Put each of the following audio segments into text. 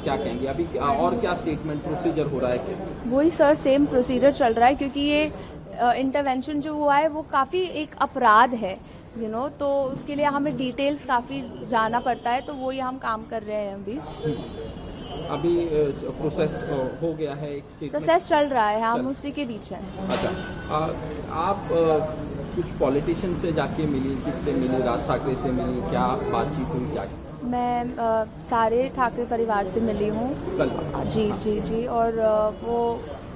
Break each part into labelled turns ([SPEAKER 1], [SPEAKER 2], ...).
[SPEAKER 1] क्या कहेंगे अभी और क्या स्टेटमेंट प्रोसीजर हो रहा है क्या?
[SPEAKER 2] वही सर, सेम प्रोसीजर चल रहा है, क्योंकि ये इंटरवेंशन जो हुआ है वो काफ़ी एक अपराध है, तो उसके लिए हमें डिटेल्स काफ़ी जानना पड़ता है, तो वही हम काम कर रहे हैं
[SPEAKER 1] अभी प्रोसेस हो गया है, एक स्टेटमेंट
[SPEAKER 2] प्रोसेस चल रहा है, हम उसी के बीच हैं।
[SPEAKER 1] अच्छा, आप कुछ पॉलिटिशियन से जाके मिली, किससे मिली, राज ठाकरे से मिली, क्या बातचीत हुई क्या?
[SPEAKER 2] मैं सारे ठाकरे परिवार से मिली हूँ
[SPEAKER 1] कल?
[SPEAKER 2] जी जी जी, और वो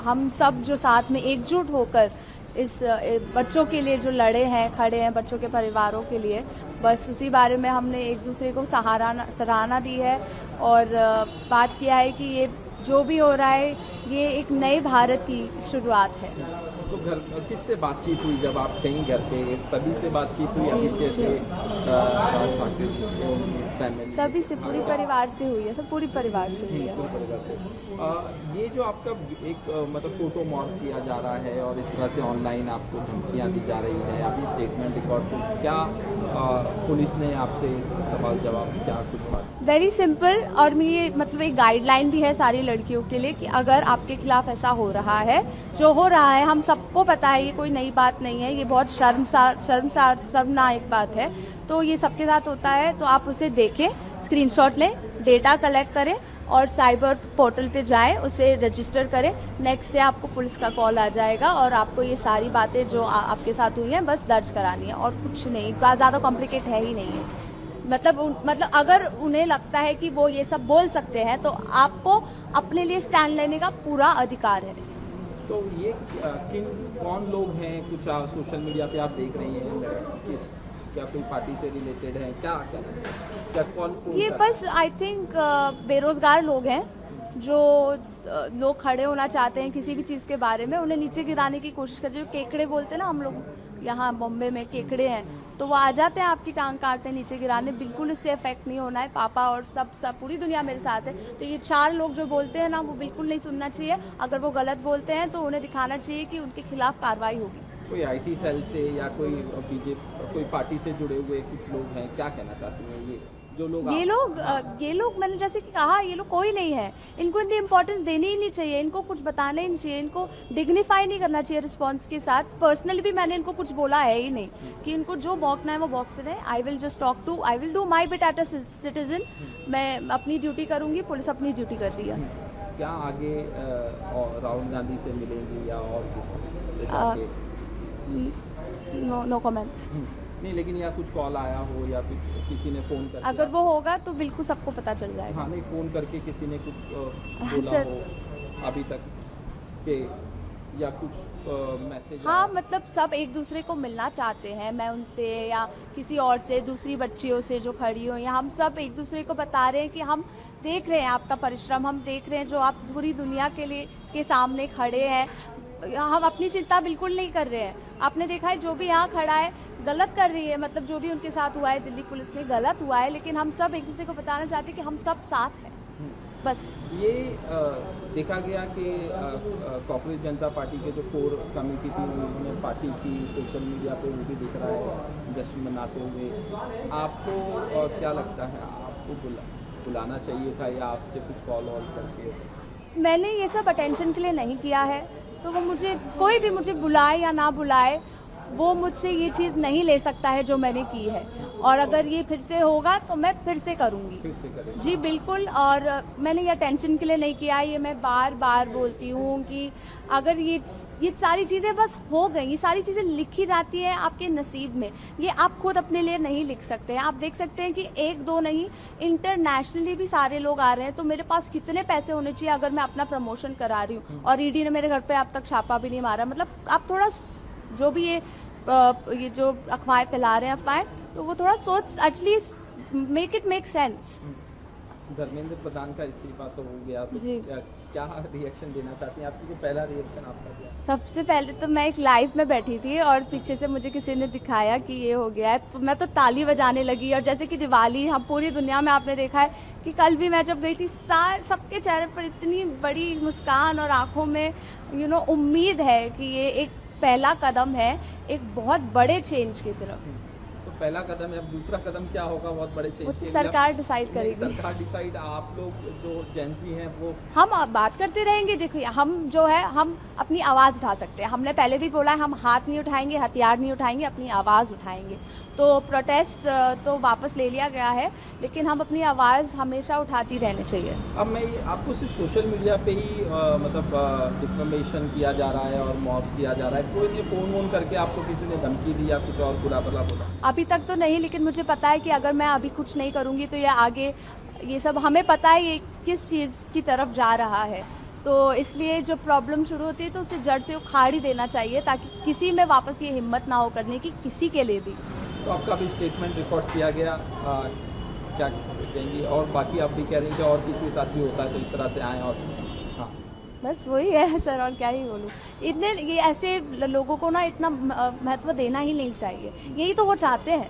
[SPEAKER 2] हम सब जो साथ में एकजुट होकर इस बच्चों के लिए जो लड़े हैं, खड़े हैं, बच्चों के परिवारों के लिए, बस उसी बारे में हमने एक दूसरे को सराहना दी है और बात किया है कि ये जो भी हो रहा है ये एक नए भारत की शुरुआत है।
[SPEAKER 1] तो घर किससे बातचीत हुई जब आप कहीं घर पे? सभी से बातचीत हुई अभी जैसे राज ठाकरे फैमिली?
[SPEAKER 2] सभी से, पूरी परिवार से हुई है, सब पूरी परिवार से हुई है।
[SPEAKER 1] पूरे परिवार से। ये जो आपका एक मतलब फोटो मॉर्फ किया जा रहा है और इस तरह से ऑनलाइन आपको धमकियाँ दी जा रही है, अभी स्टेटमेंट रिकॉर्ड तो क्या पुलिस ने आपसे सवाल जवाब क्या कुछ बात?
[SPEAKER 2] वेरी सिंपल, और ये मतलब एक गाइडलाइन भी है सारी लड़कियों के लिए कि अगर आपके खिलाफ ऐसा हो रहा है, जो हो रहा है हम सबको पता है, ये कोई नई बात नहीं है, ये बहुत शर्मनाक बात है, तो ये सबके साथ होता है, तो आप उसे देखें, स्क्रीनशॉट लें, डेटा कलेक्ट करें और साइबर पोर्टल पे जाएं, उसे रजिस्टर करें। नेक्स्ट डे आपको पुलिस का कॉल आ जाएगा और आपको ये सारी बातें जो आपके साथ हुई हैं बस दर्ज करानी है और कुछ नहीं, ज़्यादा कॉम्प्लिकेट है ही नहीं है। मतलब अगर उन्हें लगता है कि वो ये सब बोल सकते हैं तो आपको अपने लिए स्टैंड लेने का पूरा अधिकार है।
[SPEAKER 1] तो ये कौन लोग हैं, कुछ सोशल मीडिया पे आप देख रही हैं, क्या कोई पार्टी से रिलेटेड है, क्या कौन
[SPEAKER 2] ये बस आई थिंक बेरोजगार लोग हैं जो लोग खड़े होना चाहते हैं किसी भी चीज़ के बारे में, उन्हें नीचे गिराने की कोशिश करते हैं। जो केकड़े बोलते हैं ना, हम लोग यहाँ बॉम्बे में केकड़े हैं, तो वो आ जाते हैं आपकी टांग काटने, नीचे गिराने। बिल्कुल इससे इफेक्ट नहीं होना है, पापा और सब पूरी दुनिया मेरे साथ है। तो ये 4 लोग जो बोलते हैं ना, वो बिल्कुल नहीं सुनना चाहिए। अगर वो गलत बोलते हैं तो उन्हें दिखाना चाहिए कि उनके खिलाफ कार्रवाई होगी।
[SPEAKER 1] कोई आईटी सेल से या कोई बीजेपी कोई पार्टी से जुड़े हुए कुछ लोग हैं, क्या कहना चाहती हैं ये जो लोग?
[SPEAKER 2] ये लोग मैंने जैसे कि कहा, ये लोग कोई नहीं है, इनको इतनी इंपॉर्टेंस देनी ही नहीं चाहिए, इनको कुछ बताना ही नहीं चाहिए, इनको डिग्निफाई नहीं करना चाहिए रिस्पॉन्स के साथ। पर्सनली भी मैंने इनको कुछ बोला है ही नहीं कि इनको जो बौखना है वो बौखते रहे। I will do my bit at a citizen. मैं अपनी ड्यूटी करूंगी, पुलिस अपनी ड्यूटी कर रही है।
[SPEAKER 1] क्या आगे राहुल गांधी से मिलेंगी या और किसी से?
[SPEAKER 2] No comments.
[SPEAKER 1] नहीं, लेकिन या कुछ कॉल आया हो या कुछ किसी ने फोन कर,
[SPEAKER 2] अगर वो होगा तो बिल्कुल सबको पता चल जाएगा।
[SPEAKER 1] हाँ, नहीं, फोन करके किसी ने कुछ बोला हो अभी तक के या कुछ मैसेज?
[SPEAKER 2] हाँ, मतलब सब एक दूसरे को मिलना चाहते हैं, मैं उनसे या किसी और से, दूसरी बच्चियों से जो खड़ी हो, या हम सब एक दूसरे को बता रहे हैं कि हम देख रहे हैं आपका परिश्रम, हम देख रहे हैं जो आप पूरी दुनिया के सामने खड़े हैं, हम अपनी चिंता बिल्कुल नहीं कर रहे हैं। आपने देखा है जो भी यहाँ खड़ा है गलत कर रही है, मतलब जो भी उनके साथ हुआ है दिल्ली पुलिस में गलत हुआ है, लेकिन हम सब एक दूसरे को बताना चाहते हैं कि हम सब साथ हैं बस।
[SPEAKER 1] ये देखा गया कि कांग्रेस जनता पार्टी के जो कोर कमेटी थी उन्होंने पार्टी की सोशल मीडिया पे वो भी दिख रहा है जश्न मनाते हुए। आपको क्या लगता है, आपको बुलाना चाहिए था या आपसे कुछ कॉल वॉल करके?
[SPEAKER 2] मैंने ये सब अटेंशन के लिए नहीं किया है, तो वो कोई भी मुझे बुलाए या ना बुलाए, वो मुझसे ये चीज़ नहीं ले सकता है जो मैंने की है। और अगर ये फिर से होगा तो मैं फिर से करूँगी जी, बिल्कुल। और मैंने ये अटेंशन के लिए नहीं किया, ये मैं बार बार बोलती हूँ कि अगर ये सारी चीज़ें बस हो गई, ये सारी चीज़ें लिखी जाती है आपके नसीब में, ये आप खुद अपने लिए नहीं लिख सकते हैं। आप देख सकते हैं कि 1-2 नहीं, इंटरनेशनली भी सारे लोग आ रहे हैं, तो मेरे पास कितने पैसे होने चाहिए अगर मैं अपना प्रमोशन करा रही हूँ और ईडी ने मेरे घर पे अब तक छापा भी नहीं मारा। मतलब आप थोड़ा जो भी ये जो अफवाहें फैला रहे हैं अफवाहें, तो वो थोड़ा सोच, at least make it make sense.
[SPEAKER 1] Dharmendra Pradhan का इस्तीफा तो हो गया, तो क्या रिएक्शन देना चाहती हैं? आपकी जो पहला रिएक्शन आपका क्या?
[SPEAKER 2] सबसे पहले तो मैं एक लाइव में बैठी थी और पीछे से मुझे किसी ने दिखाया कि ये हो गया है, तो मैं तो ताली बजाने लगी। और जैसे कि दिवाली, हाँ, पूरी दुनिया में आपने देखा है कि कल भी मैं जब गई थी, सबके चेहरे पर इतनी बड़ी मुस्कान और आंखों में उम्मीद है कि ये एक पहला कदम है एक बहुत बड़े चेंज की तरफ।
[SPEAKER 1] तो पहला कदम है, अब दूसरा कदम क्या होगा बहुत बड़े
[SPEAKER 2] वो
[SPEAKER 1] चेंज
[SPEAKER 2] तो
[SPEAKER 1] के
[SPEAKER 2] सरकार
[SPEAKER 1] लिए?
[SPEAKER 2] डिसाइड करेगी।
[SPEAKER 1] सरकार डिसाइड, आप लोग जो जेंजी हैं वो
[SPEAKER 2] हम बात करते रहेंगे। देखिए, हम जो है हम अपनी आवाज़ उठा सकते हैं। हमने पहले भी बोला है, हम हाथ नहीं उठाएंगे, हथियार नहीं उठाएंगे, अपनी आवाज़ उठाएंगे। तो प्रोटेस्ट तो वापस ले लिया गया है, लेकिन हम अपनी आवाज़ हमेशा उठाती रहनी चाहिए।
[SPEAKER 1] अब मैं आपको सिर्फ सोशल मीडिया पे ही मतलब डिफर्मेशन किया जा रहा है और मॉब किया जा रहा है, कोई ने फ़ोन वोन करके आपको किसी ने धमकी दी या कुछ और बुरा भला बोला?
[SPEAKER 2] अभी तक तो नहीं, लेकिन मुझे पता है कि अगर मैं अभी कुछ नहीं करूँगी तो ये आगे ये सब हमें पता है ये किस चीज़ की तरफ जा रहा है। तो इसलिए जो प्रॉब्लम शुरू होती है तो उसे जड़ से उखाड़ ही देना चाहिए, ताकि किसी में वापस ये हिम्मत ना हो करने की, किसी के लिए भी।
[SPEAKER 1] तो आपका भी स्टेटमेंट रिकॉर्ड किया गया, क्या कहेंगी? और बाकी आप भी कह रहे हैं कि और किसी के साथ भी होता है तो इस तरह से आएँ और हाँ।
[SPEAKER 2] बस वही है सर, और क्या ही बोलूँ। इतने ये ऐसे लोगों को ना इतना महत्व देना ही नहीं चाहिए, यही तो वो चाहते हैं।